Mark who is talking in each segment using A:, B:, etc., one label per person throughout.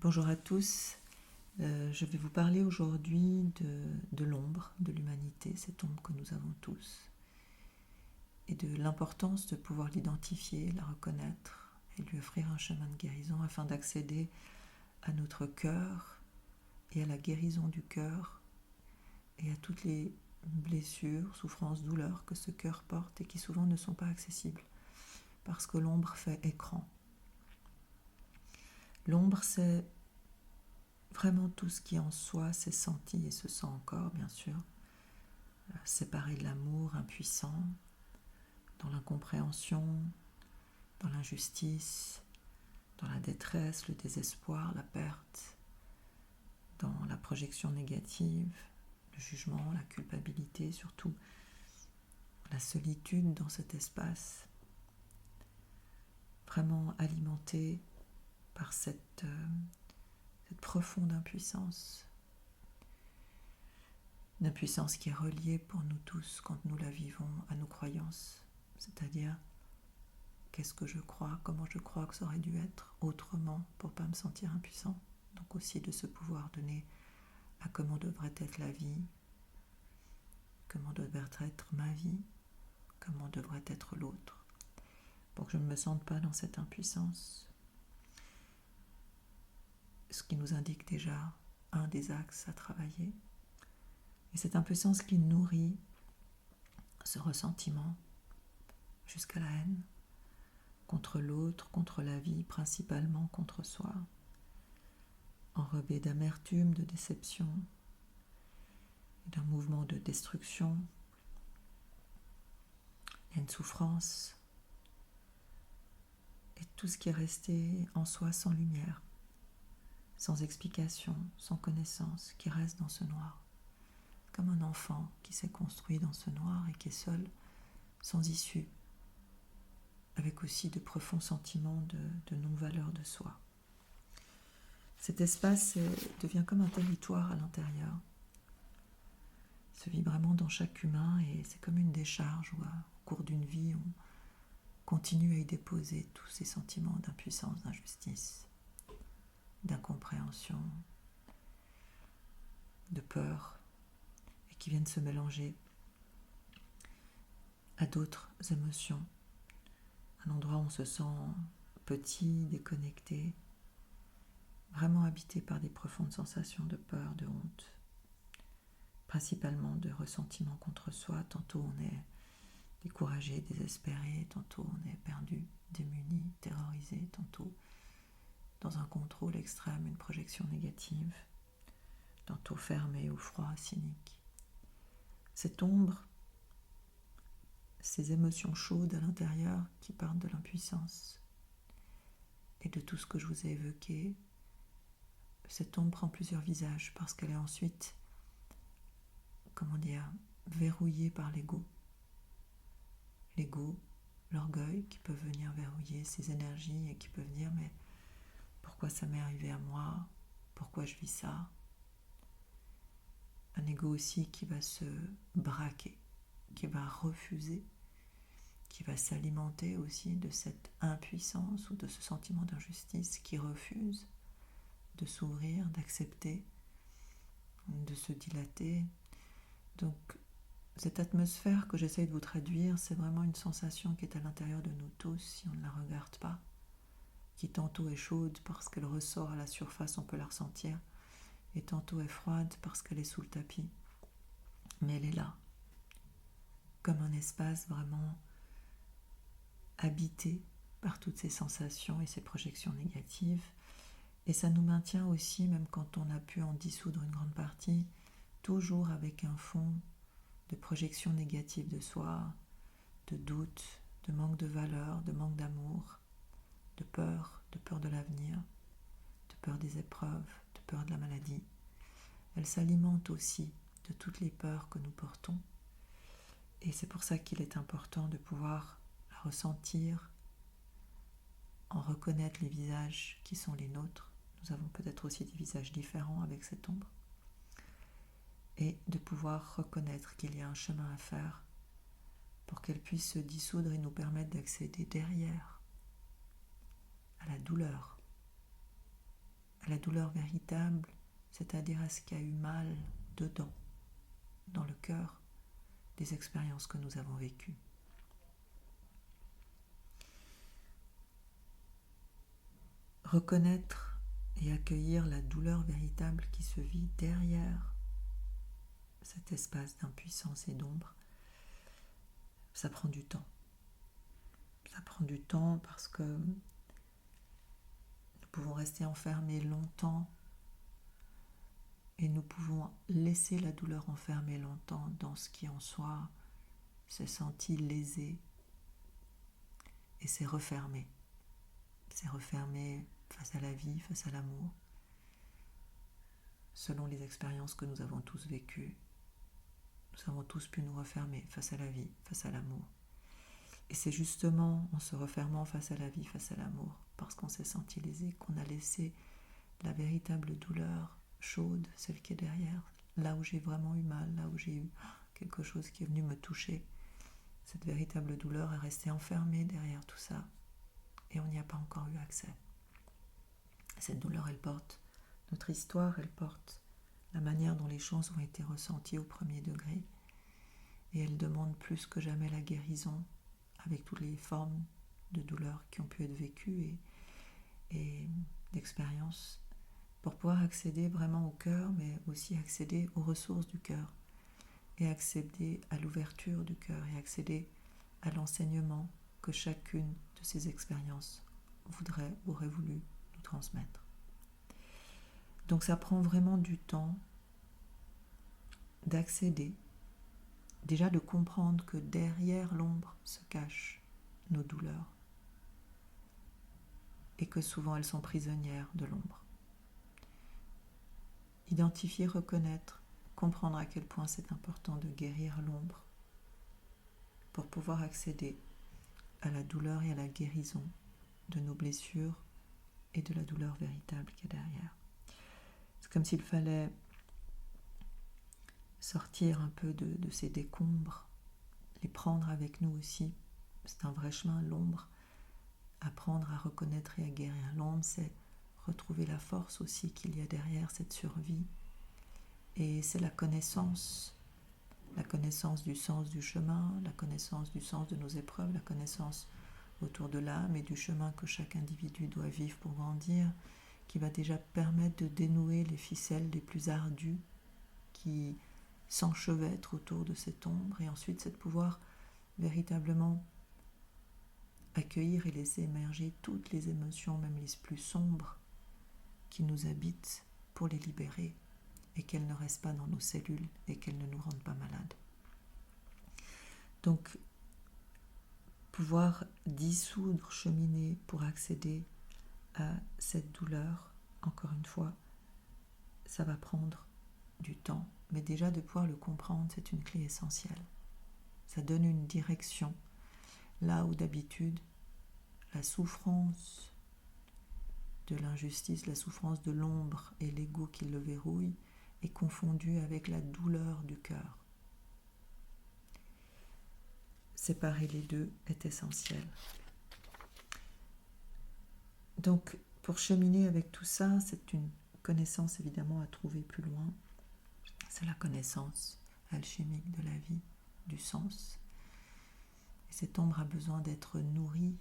A: Bonjour à tous, je vais vous parler aujourd'hui de l'ombre de l'humanité, cette ombre que nous avons tous, et de l'importance de pouvoir l'identifier, la reconnaître et lui offrir un chemin de guérison afin d'accéder à notre cœur et à la guérison du cœur et à toutes les blessures, souffrances, douleurs que ce cœur porte et qui souvent ne sont pas accessibles parce que l'ombre fait écran. L'ombre, c'est vraiment tout ce qui en soi s'est senti et se sent encore, bien sûr, séparé de l'amour, impuissant, dans l'incompréhension, dans l'injustice, dans la détresse, le désespoir, la perte, dans la projection négative, le jugement, la culpabilité, surtout la solitude dans cet espace, vraiment alimenté par cette profonde impuissance. Une impuissance qui est reliée pour nous tous quand nous la vivons à nos croyances, c'est-à-dire qu'est-ce que je crois, comment je crois que ça aurait dû être autrement pour ne pas me sentir impuissant. Donc aussi de ce pouvoir donné à comment devrait être la vie, comment devrait être ma vie, comment devrait être l'autre, pour que je ne me sente pas dans cette impuissance. Ce qui nous indique déjà un des axes à travailler. Et cette impuissance qui nourrit ce ressentiment jusqu'à la haine, contre l'autre, contre la vie, principalement contre soi, enrobé d'amertume, de déception, d'un mouvement de destruction. Il y a une souffrance et tout ce qui est resté en soi sans lumière, sans explication, sans connaissance, qui reste dans ce noir. Comme un enfant qui s'est construit dans ce noir et qui est seul, sans issue, avec aussi de profonds sentiments de non-valeur de soi. Cet espace devient comme un territoire à l'intérieur. Il se vit vraiment dans chaque humain et c'est comme une décharge où, au cours d'une vie, on continue à y déposer tous ces sentiments d'impuissance, d'injustice, d'incompréhension, de peur, et qui viennent se mélanger à d'autres émotions. Un endroit où on se sent petit, déconnecté, vraiment habité par des profondes sensations de peur, de honte, principalement de ressentiment contre soi. Tantôt on est découragé, désespéré, tantôt on est perdu, démuni, terrorisé, tantôt dans un contrôle extrême, une projection négative, tantôt fermé ou froid, cynique. Cette ombre, ces émotions chaudes à l'intérieur qui partent de l'impuissance et de tout ce que je vous ai évoqué, cette ombre prend plusieurs visages parce qu'elle est ensuite, verrouillée par l'ego. L'ego, l'orgueil qui peut venir verrouiller ces énergies et qui peut venir mais pourquoi ça m'est arrivé à moi? Pourquoi je vis ça? Un ego aussi qui va se braquer, qui va refuser, qui va s'alimenter aussi de cette impuissance ou de ce sentiment d'injustice qui refuse de s'ouvrir, d'accepter, de se dilater. Donc cette atmosphère que j'essaye de vous traduire, c'est vraiment une sensation qui est à l'intérieur de nous tous si on ne la regarde pas, qui tantôt est chaude parce qu'elle ressort à la surface, on peut la ressentir, et tantôt est froide parce qu'elle est sous le tapis. Mais elle est là, comme un espace vraiment habité par toutes ces sensations et ces projections négatives. Et ça nous maintient aussi, même quand on a pu en dissoudre une grande partie, toujours avec un fond de projection négative de soi, de doute, de manque de valeur, de manque d'amour, de peur de l'avenir, de peur des épreuves, de peur de la maladie. Elle s'alimente aussi de toutes les peurs que nous portons. Et c'est pour ça qu'il est important de pouvoir la ressentir, en reconnaître les visages qui sont les nôtres. Nous avons peut-être aussi des visages différents avec cette ombre. Et de pouvoir reconnaître qu'il y a un chemin à faire pour qu'elle puisse se dissoudre et nous permettre d'accéder derrière à la douleur, à à la douleur véritable, c'est-à-dire à ce qui a eu mal dedans, dans le cœur, des expériences que nous avons vécues. Reconnaître et accueillir la douleur véritable qui se vit derrière cet espace d'impuissance et d'ombre, ça prend du temps. Ça prend du temps parce que nous pouvons rester enfermés longtemps et nous pouvons laisser la douleur enfermer longtemps dans ce qui en soi s'est senti lésé et s'est refermé. C'est refermé face à la vie, face à l'amour, selon les expériences que nous avons tous vécues. Nous avons tous pu nous refermer face à la vie, face à l'amour. Et c'est justement en se refermant face à la vie, face à l'amour, parce qu'on s'est senti lésé, qu'on a laissé la véritable douleur chaude, celle qui est derrière, là où j'ai vraiment eu mal, là où j'ai eu quelque chose qui est venu me toucher. Cette véritable douleur est restée enfermée derrière tout ça, et on n'y a pas encore eu accès. Cette douleur, elle porte notre histoire, elle porte la manière dont les choses ont été ressenties au premier degré, et elle demande plus que jamais la guérison, avec toutes les formes de douleur qui ont pu être vécues et d'expériences, pour pouvoir accéder vraiment au cœur, mais aussi accéder aux ressources du cœur, et accéder à l'ouverture du cœur, et accéder à l'enseignement que chacune de ces expériences aurait voulu nous transmettre. Donc ça prend vraiment du temps d'accéder, déjà de comprendre que derrière l'ombre se cachent nos douleurs et que souvent elles sont prisonnières de l'ombre. Identifier, reconnaître, comprendre à quel point c'est important de guérir l'ombre pour pouvoir accéder à la douleur et à la guérison de nos blessures et de la douleur véritable qui est derrière. C'est comme s'il fallait sortir un peu de ces décombres, les prendre avec nous aussi. C'est un vrai chemin, l'ombre. Apprendre à reconnaître et à guérir l'ombre, c'est retrouver la force aussi qu'il y a derrière cette survie. Et c'est la connaissance du sens du chemin, la connaissance du sens de nos épreuves, la connaissance autour de l'âme et du chemin que chaque individu doit vivre pour grandir, qui va déjà permettre de dénouer les ficelles les plus ardues qui s'enchevêtrent autour de cette ombre, et ensuite c'est de pouvoir véritablement accueillir et laisser émerger toutes les émotions, même les plus sombres, qui nous habitent, pour les libérer et qu'elles ne restent pas dans nos cellules et qu'elles ne nous rendent pas malades. Donc, pouvoir dissoudre, cheminer pour accéder à cette douleur, encore une fois, ça va prendre du temps, mais déjà de pouvoir le comprendre, c'est une clé essentielle. Ça donne une direction, là où d'habitude, la souffrance de l'injustice, la souffrance de l'ombre et l'ego qui le verrouille est confondue avec la douleur du cœur. Séparer les deux est essentiel. Donc, pour cheminer avec tout ça, c'est une connaissance évidemment à trouver plus loin. C'est la connaissance alchimique de la vie, du sens. Et cette ombre a besoin d'être nourrie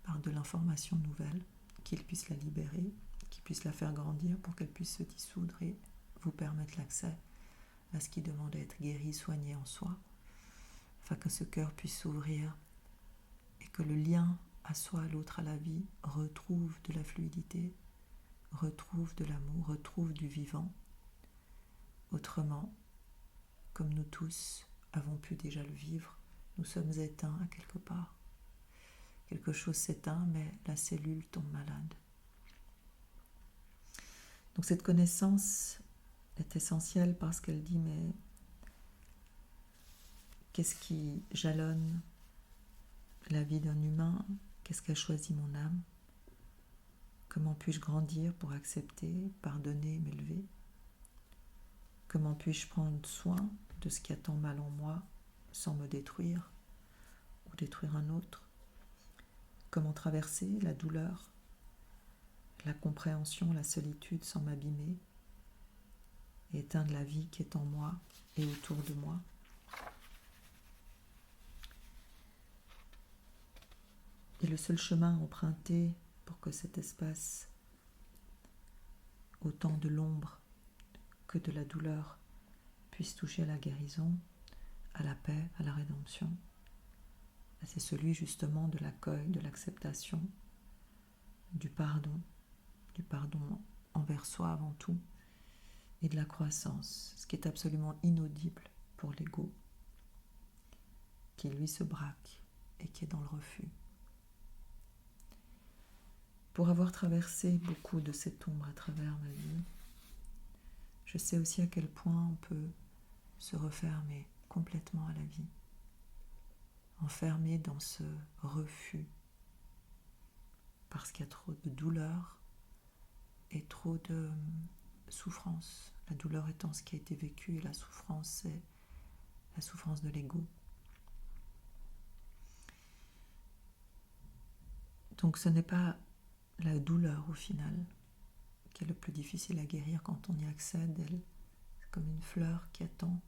A: par de l'information nouvelle, qu'il puisse la libérer, qu'il puisse la faire grandir pour qu'elle puisse se dissoudre et vous permettre l'accès à ce qui demande à être guéri, soigné en soi, afin que ce cœur puisse s'ouvrir et que le lien à soi, à l'autre, à la vie, retrouve de la fluidité, retrouve de l'amour, retrouve du vivant. Autrement, comme nous tous avons pu déjà le vivre, nous sommes éteints à quelque part. Quelque chose s'éteint, mais la cellule tombe malade. Donc cette connaissance est essentielle parce qu'elle dit, mais qu'est-ce qui jalonne la vie d'un humain? Qu'est-ce qu'a choisi mon âme? Comment puis-je grandir pour accepter, pardonner, m'élever? Comment puis-je prendre soin de ce qui a tant mal en moi sans me détruire ou détruire un autre? Comment traverser la douleur, la compréhension, la solitude sans m'abîmer et éteindre la vie qui est en moi et autour de moi. Et le seul chemin emprunté pour que cet espace, autant de l'ombre que de la douleur, puisse toucher à la guérison, à la paix, à la rédemption, c'est celui justement de l'accueil, de l'acceptation, du pardon envers soi avant tout, et de la croissance, ce qui est absolument inaudible pour l'ego, qui lui se braque et qui est dans le refus. Pour avoir traversé beaucoup de cette ombre à travers ma vie, je sais aussi à quel point on peut se refermer complètement à la vie, enfermé dans ce refus, parce qu'il y a trop de douleur et trop de souffrance. La douleur étant ce qui a été vécu et la souffrance, c'est la souffrance de l'ego. Donc ce n'est pas la douleur au final qui est le plus difficile à guérir quand on y accède. C'est comme une fleur qui attend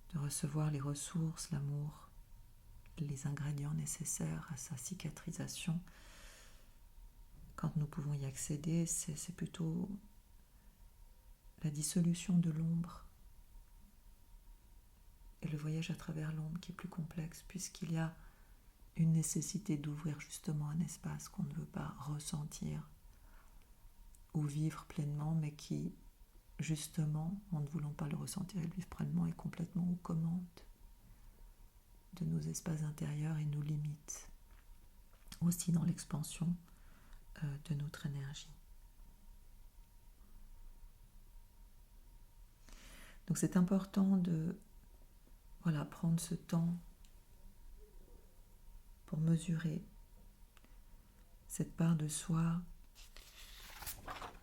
A: de recevoir les ressources, l'amour, les ingrédients nécessaires à sa cicatrisation. Quand nous pouvons y accéder, c'est plutôt la dissolution de l'ombre et le voyage à travers l'ombre qui est plus complexe, puisqu'il y a une nécessité d'ouvrir justement un espace qu'on ne veut pas ressentir ou vivre pleinement, mais qui, justement, en ne voulant pas le ressentir et le vivre pleinement, est complètement aux commandes de nos espaces intérieurs et nous limite aussi dans l'expansion de notre énergie. Donc c'est important de prendre ce temps pour mesurer cette part de soi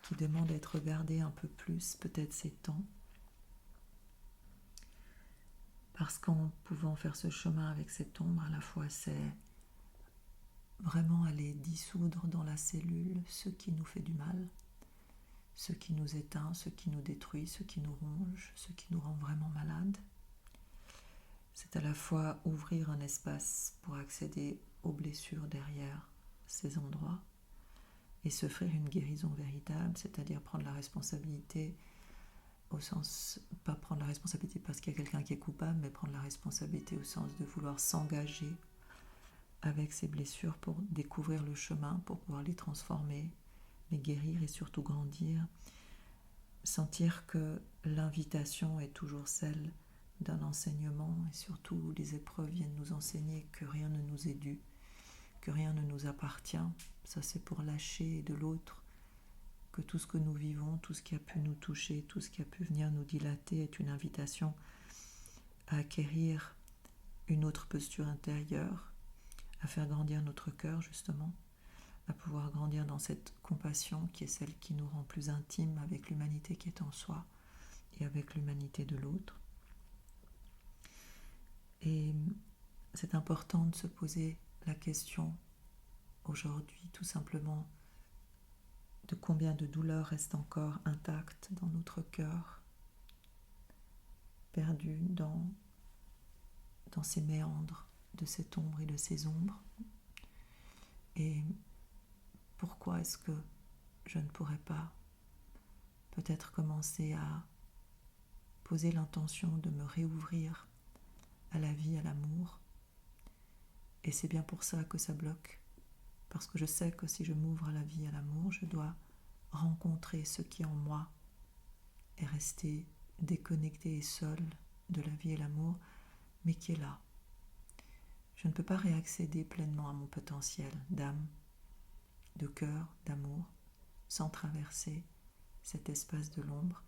A: qui demande à être regardée un peu plus, peut-être ces temps. Parce qu'en pouvant faire ce chemin avec cette ombre, à la fois c'est vraiment aller dissoudre dans la cellule ce qui nous fait du mal, ce qui nous éteint, ce qui nous détruit, ce qui nous ronge, ce qui nous rend vraiment malades. C'est à la fois ouvrir un espace pour accéder aux blessures derrière ces endroits et s'offrir une guérison véritable, c'est-à-dire prendre la responsabilité au sens, pas prendre la responsabilité parce qu'il y a quelqu'un qui est coupable, mais prendre la responsabilité au sens de vouloir s'engager avec ces blessures pour découvrir le chemin, pour pouvoir les transformer, les guérir et surtout grandir. Sentir que l'invitation est toujours celle d'un enseignement et surtout les épreuves viennent nous enseigner que rien ne nous est dû, que rien ne nous appartient. Ça c'est pour lâcher de l'autre, que tout ce que nous vivons, tout ce qui a pu nous toucher, tout ce qui a pu venir nous dilater est une invitation à acquérir une autre posture intérieure, à faire grandir notre cœur justement, à pouvoir grandir dans cette compassion qui est celle qui nous rend plus intimes avec l'humanité qui est en soi et avec l'humanité de l'autre. Et c'est important de se poser la question aujourd'hui tout simplement de combien de douleurs restent encore intactes dans notre cœur, perdues dans ces méandres de cette ombre et de ces ombres. Et pourquoi est-ce que je ne pourrais pas peut-être commencer à poser l'intention de me réouvrir à la vie, à l'amour. Et c'est bien pour ça que ça bloque. Parce que je sais que si je m'ouvre à la vie, à l'amour, je dois rencontrer ce qui en moi est resté déconnecté et seul de la vie et l'amour, mais qui est là. Je ne peux pas réaccéder pleinement à mon potentiel d'âme, de cœur, d'amour, sans traverser cet espace de l'ombre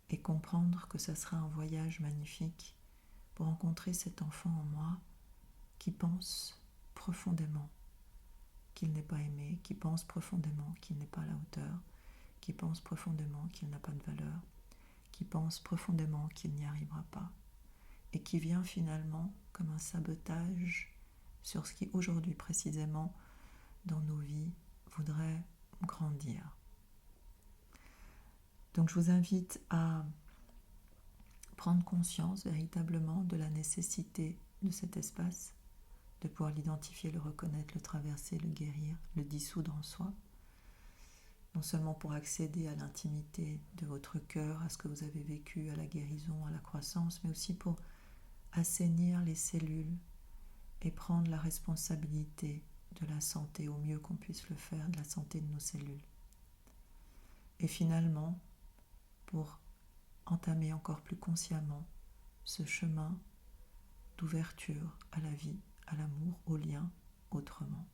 A: et comprendre que ça sera un voyage magnifique pour rencontrer cet enfant en moi qui pense profondément qu'il n'est pas aimé, qui pense profondément qu'il n'est pas à la hauteur, qui pense profondément qu'il n'a pas de valeur, qui pense profondément qu'il n'y arrivera pas, et qui vient finalement comme un sabotage sur ce qui aujourd'hui précisément dans nos vies voudrait grandir. Donc je vous invite à prendre conscience véritablement de la nécessité de cet espace, de pouvoir l'identifier, le reconnaître, le traverser, le guérir, le dissoudre en soi, non seulement pour accéder à l'intimité de votre cœur, à ce que vous avez vécu, à la guérison, à la croissance, mais aussi pour assainir les cellules et prendre la responsabilité de la santé au mieux qu'on puisse le faire, de la santé de nos cellules. Et finalement, pour entamer encore plus consciemment ce chemin d'ouverture à la vie, à l'amour, au lien, autrement.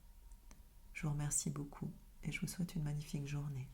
A: Je vous remercie beaucoup et je vous souhaite une magnifique journée.